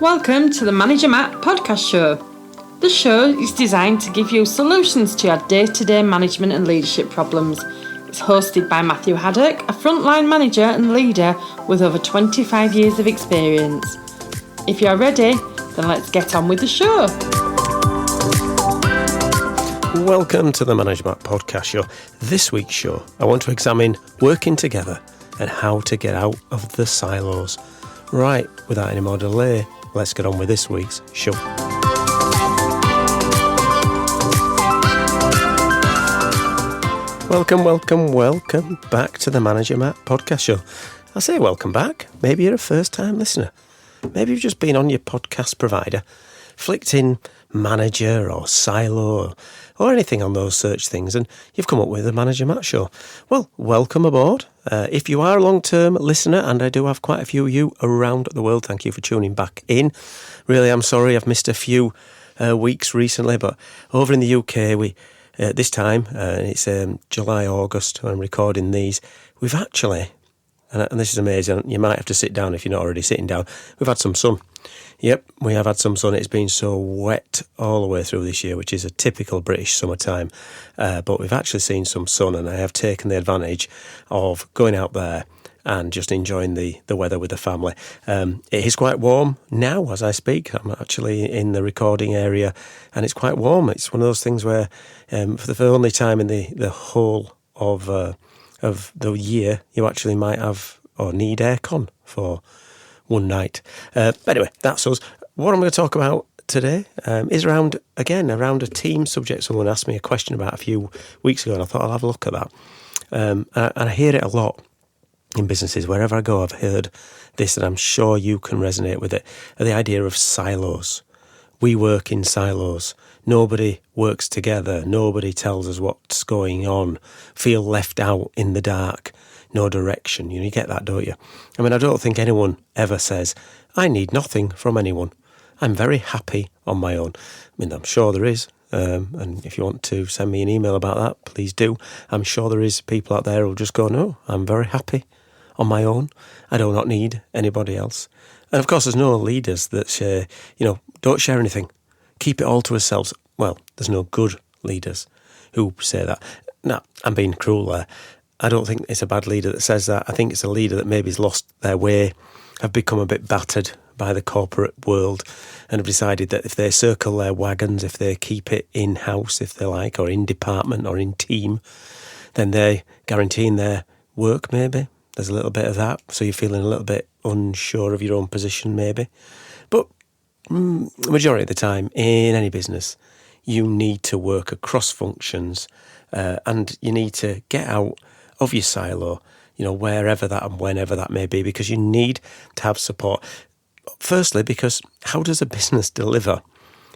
Welcome to the Manager Matt Podcast Show. The show is designed to give you solutions to your day-to-day management and leadership problems. It's hosted by Matthew Haddock, a frontline manager and leader with over 25 years of experience. If you're ready, then let's get on with the show. Welcome to the Manager Matt Podcast Show. This week's show, I want to examine working together and how to get out of the silos. Right, without any more delay, let's get on with this week's show. Welcome back to the Manager Matt Podcast Show. I say welcome back. Maybe you're a first-time listener. Maybe you've just been on your podcast provider, flicked in manager or silo or anything on those search things, and you've come up with the Manager Matt Show. Well, welcome aboard. If you are a long-term listener, and I do have quite a few of you around the world, thank you for tuning back in. Really, I'm sorry I've missed a few weeks recently, but over in the UK, we this time, it's July, August, when I'm recording these, we've actually, and this is amazing, you might have to sit down if you're not already sitting down, we've had some sun. Yep, we have had some sun. It's been so wet all the way through this year, which is a typical British summertime. But we've actually seen some sun, and I have taken the advantage of going out there and just enjoying the weather with the family. It is quite warm now as I speak. I'm actually in the recording area, and it's quite warm. It's one of those things where for the only time in the whole of the year, you actually might have or need aircon for one night. Anyway, that's us. What I'm going to talk about today is around a team subject. Someone asked me a question about a few weeks ago, and I thought I'll have a look at that. And I hear it a lot in businesses. Wherever I go, I've heard this, and I'm sure you can resonate with it. The idea of silos. We work in silos. Nobody works together. Nobody tells us what's going on. Feel left out in the dark. No direction. You get that, don't you? I mean, I don't think anyone ever says, I need nothing from anyone. I'm very happy on my own. I mean, I'm sure there is. And if you want to send me an email about that, please do. I'm sure there is people out there who'll just go, no, I'm very happy on my own. I do not need anybody else. And of course, there's no leaders that share, don't share anything. Keep it all to ourselves. Well, there's no good leaders who say that. Now, I'm being cruel there. I don't think it's a bad leader that says that. I think it's a leader that maybe has lost their way, have become a bit battered by the corporate world, and have decided that if they circle their wagons, if they keep it in-house, if they like, or in department or in team, then they're guaranteeing their work, maybe. There's a little bit of that, so you're feeling a little bit unsure of your own position, maybe. But majority of the time, in any business, you need to work across functions, and you need to get out of your silo, wherever that and whenever that may be, because you need to have support. Firstly, because how does a business deliver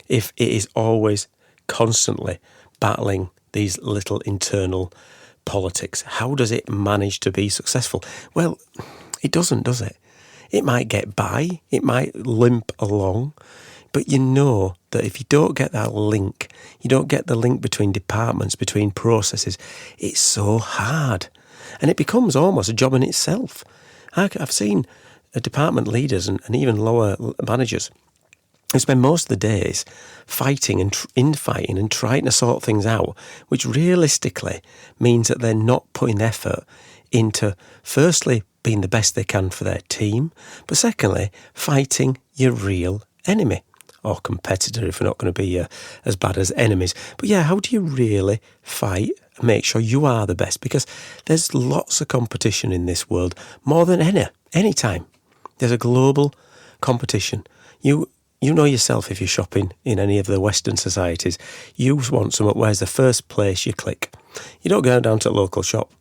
if it is always constantly battling these little internal politics? How does it manage to be successful? Well, it doesn't, does it? It might get by, it might limp along, but you know that if you don't get that link, you don't get the link between departments, between processes, it's so hard. And it becomes almost a job in itself. I've seen department leaders and even lower managers who spend most of the days fighting and infighting and trying to sort things out, which realistically means that they're not putting effort into, firstly, being the best they can for their team, but secondly, fighting your real enemy. Or competitor, if we're not going to be as bad as enemies. But yeah, how do you really fight and make sure you are the best? Because there's lots of competition in this world, more than any time. There's a global competition. You know yourself if you're shopping in any of the Western societies. You want something, where's the first place you click? You don't go down to a local shop.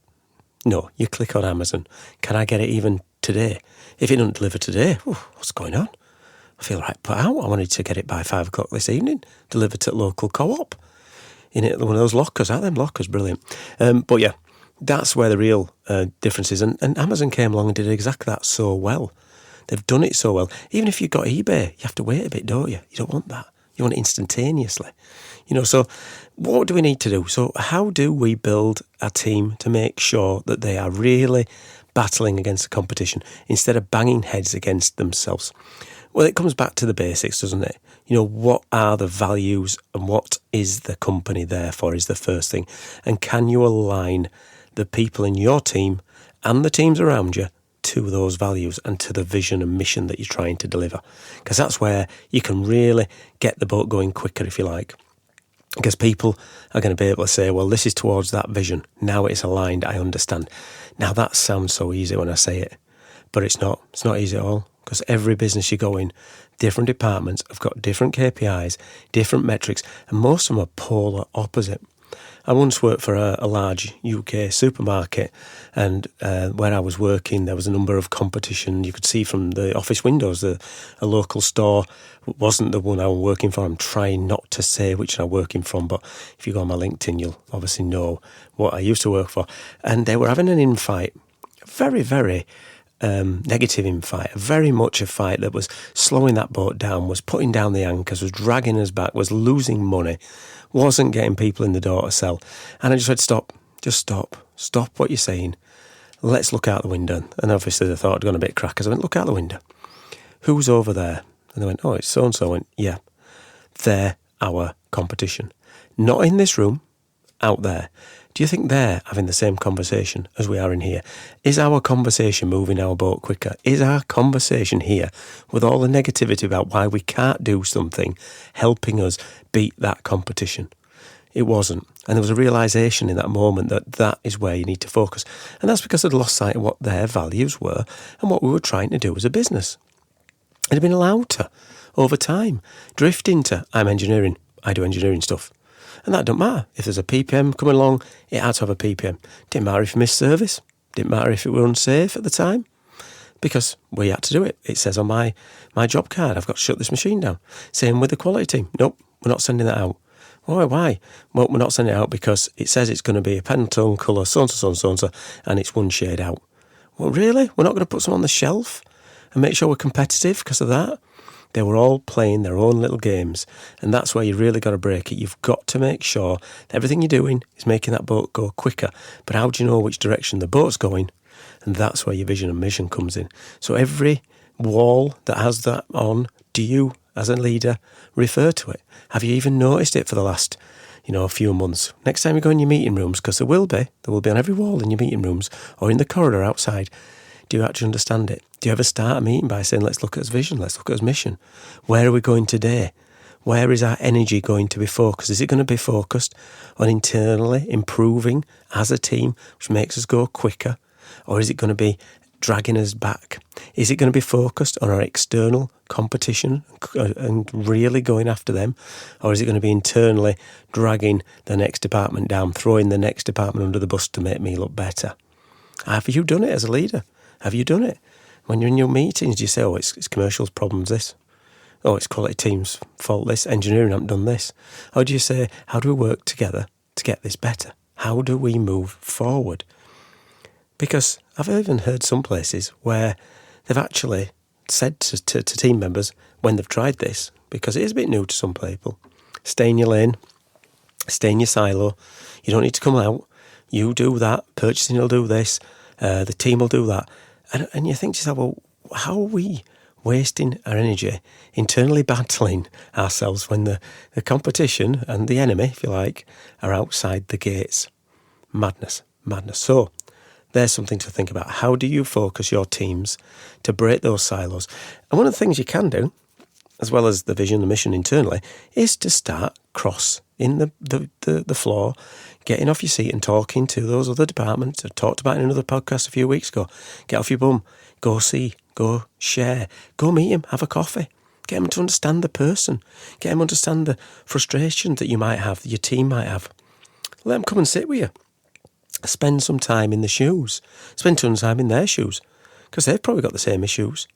No, you click on Amazon. Can I get it even today? If it doesn't deliver today, what's going on? I feel right put out. I wanted to get it by 5 o'clock this evening, delivered to local co-op. In it, one of those lockers, aren't them lockers? Brilliant. But yeah, that's where the real difference is. And Amazon came along and did exactly that so well. They've done it so well. Even if you've got eBay, you have to wait a bit, don't you? You don't want that. You want it instantaneously. So what do we need to do? So how do we build a team to make sure that they are really battling against the competition instead of banging heads against themselves? Well, it comes back to the basics, doesn't it? What are the values and what is the company there for is the first thing. And can you align the people in your team and the teams around you to those values and to the vision and mission that you're trying to deliver? Because that's where you can really get the boat going quicker, if you like. Because people are going to be able to say, well, this is towards that vision. Now it's aligned, I understand. Now that sounds so easy when I say it, but it's not. It's not easy at all. Because every business you go in, different departments have got different KPIs, different metrics, and most of them are polar opposite. I once worked for a large UK supermarket, and where I was working, there was a number of competition. You could see from the office windows a local store wasn't the one I was working for. I'm trying not to say which I'm working from, but if you go on my LinkedIn, you'll obviously know what I used to work for. And they were having an infight, very, very negative infight, very much a fight that was slowing that boat down, was putting down the anchors, was dragging us back, was losing money, wasn't getting people in the door to sell. And I just said, stop what you're saying. Let's look out the window. And obviously they thought I'd gone a bit crackers. I went, look out the window. Who's over there? And they went, oh, it's so-and-so. I went, yeah, they're our competition. Not in this room, out there. Do you think they're having the same conversation as we are in here? Is our conversation moving our boat quicker? Is our conversation here, with all the negativity about why we can't do something, helping us beat that competition? It wasn't. And there was a realisation in that moment that that is where you need to focus. And that's because I'd lost sight of what their values were and what we were trying to do as a business. It had been allowed to, over time, drift into, I'm engineering, I do engineering stuff. And that don't matter. If there's a PPM coming along, it had to have a PPM. Didn't matter if you missed service. Didn't matter if it were unsafe at the time. Because we had to do it. It says on my job card, I've got to shut this machine down. Same with the quality team. Nope, we're not sending that out. Why? Well, we're not sending it out because it says it's going to be a Pantone colour, so-and-so, and it's one shade out. Well, really? We're not going to put some on the shelf and make sure we're competitive because of that? They were all playing their own little games, and that's where you really got to break it. You've got to make sure that everything you're doing is making that boat go quicker. But how do you know which direction the boat's going? And that's where your vision and mission comes in. So every wall that has that on, do you, as a leader, refer to it? Have you even noticed it for the last, a few months? Next time you go in your meeting rooms, because there will be on every wall in your meeting rooms or in the corridor outside. Do you actually understand it? Do you ever start a meeting by saying, let's look at his vision, let's look at his mission? Where are we going today? Where is our energy going to be focused? Is it going to be focused on internally improving as a team, which makes us go quicker? Or is it going to be dragging us back? Is it going to be focused on our external competition and really going after them? Or is it going to be internally dragging the next department down, throwing the next department under the bus to make me look better? Have you done it as a leader? Have you done it? When you're in your meetings, do you say, it's commercials problems this? Oh, it's quality team's fault this? Engineering haven't done this? Or do you say, how do we work together to get this better? How do we move forward? Because I've even heard some places where they've actually said to team members when they've tried this, because it is a bit new to some people, stay in your lane, stay in your silo, you don't need to come out, you do that, purchasing will do this, the team will do that. And you think to yourself, well, how are we wasting our energy internally battling ourselves when the competition and the enemy, if you like, are outside the gates? Madness. So there's something to think about. How do you focus your teams to break those silos? And one of the things you can do, as well as the vision, the mission internally, is to start cross in the floor, getting off your seat and talking to those other departments. I talked about in another podcast a few weeks ago. Get off your bum, go see, go share, go meet him, have a coffee. Get them to understand the person. Get them to understand the frustrations that you might have, that your team might have. Let them come and sit with you. Spend some time in the shoes. Spend some time in their shoes, because they've probably got the same issues.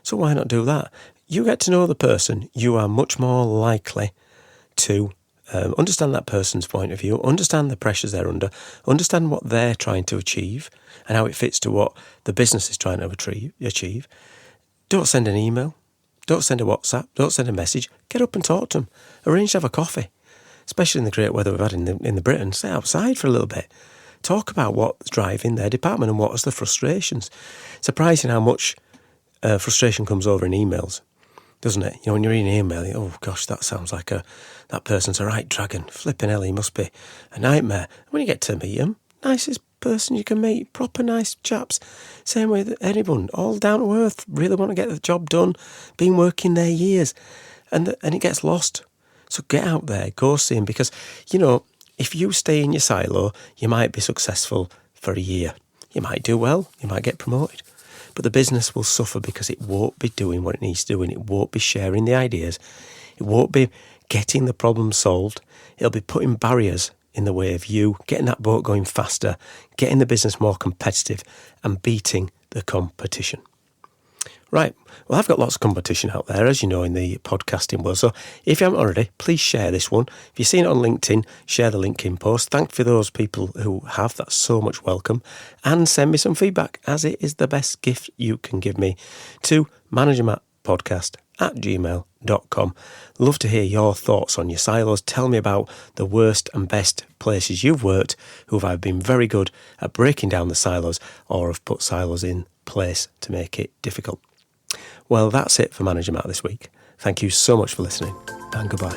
So why not do that? You get to know the person, you are much more likely to understand that person's point of view, understand the pressures they're under, understand what they're trying to achieve and how it fits to what the business is trying to achieve. Don't send an email. Don't send a WhatsApp. Don't send a message. Get up and talk to them. Arrange to have a coffee, especially in the great weather we've had in the Britain. Stay outside for a little bit. talk about what's driving their department and what is the frustrations. Surprising how much frustration comes over in emails, doesn't it? When you're reading an email, you oh gosh, that sounds like that person's a right dragon. Flipping hell, he must be a nightmare. When you get to meet him, nicest person you can meet, proper nice chaps. Same with anyone, all down to earth, really want to get the job done, been working there years, and it gets lost. So get out there, go see him, because, if you stay in your silo, you might be successful for a year. You might do well, you might get promoted, but the business will suffer because it won't be doing what it needs to do, and it won't be sharing the ideas. It won't be getting the problem solved. It'll be putting barriers in the way of you, getting that boat going faster, getting the business more competitive and beating the competition. Right, well, I've got lots of competition out there, as you know, in the podcasting world. So if you haven't already, please share this one. If you've seen it on LinkedIn, share the LinkedIn post. Thank for those people who have. That's so much welcome. And send me some feedback, as it is the best gift you can give me, to managermattpodcast@gmail.com. Love to hear your thoughts on your silos. Tell me about the worst and best places you've worked who have either been very good at breaking down the silos or have put silos in place to make it difficult. Well, that's it for Manager Matt this week. Thank you so much for listening, and goodbye.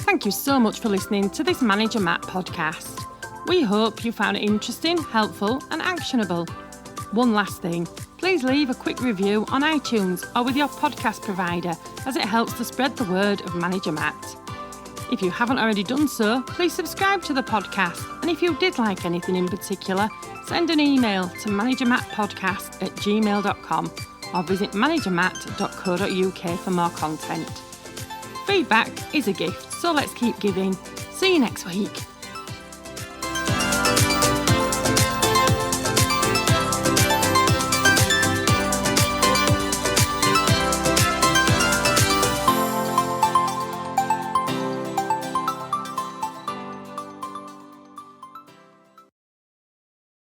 Thank you so much for listening to this Manager Matt podcast. We hope you found it interesting, helpful and actionable. One last thing, please leave a quick review on iTunes or with your podcast provider, as it helps to spread the word of Manager Matt. If you haven't already done so, please subscribe to the podcast, and if you did like anything in particular, send an email to managermattpodcast@gmail.com or visit managermatt.co.uk for more content. Feedback is a gift, so let's keep giving. See you next week.